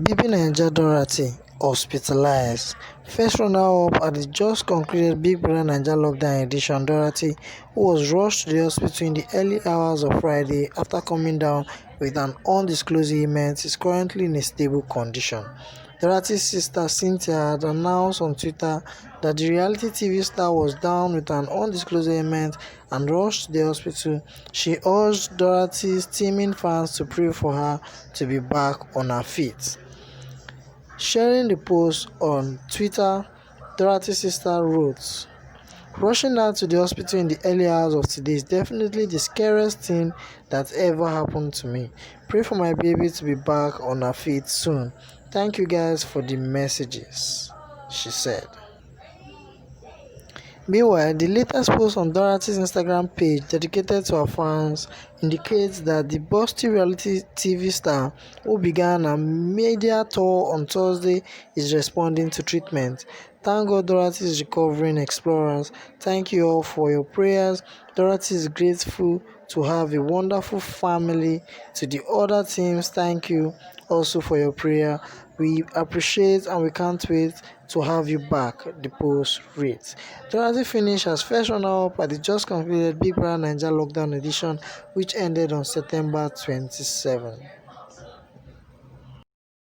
Baby Naija Dorothy hospitalized. First runner-up at the just concluded Big Brother Naija Lockdown edition, Dorothy, who was rushed to the hospital in the early hours of Friday after coming down with an undisclosed ailment, is currently in a stable condition. Dorothy's sister Cynthia had announced on Twitter that the reality TV star was down with an undisclosed ailment and rushed to the hospital. She urged Dorothy's teeming fans to pray for her to be back on her feet. Sharing the post on Twitter, Dorothy's sister wrote, "Rushing out to the hospital in the early hours of today is definitely the scariest thing that ever happened to me. Pray for my baby to be back on her feet soon. Thank you guys for the messages," she said. Meanwhile, the latest post on Dorothy's Instagram page dedicated to her fans indicates that the busty reality TV star, who began a media tour on Thursday, is responding to treatment. "Thank God Dorothy is recovering, explorers. Thank you all for your prayers. Dorothy is grateful to have a wonderful family. To the other teams, thank you also for your prayer. We appreciate and we can't wait to have you back," the post reads. Dorothy finished as first runner-up at the just concluded Big Brother Naija Lockdown edition, which ended on September 27.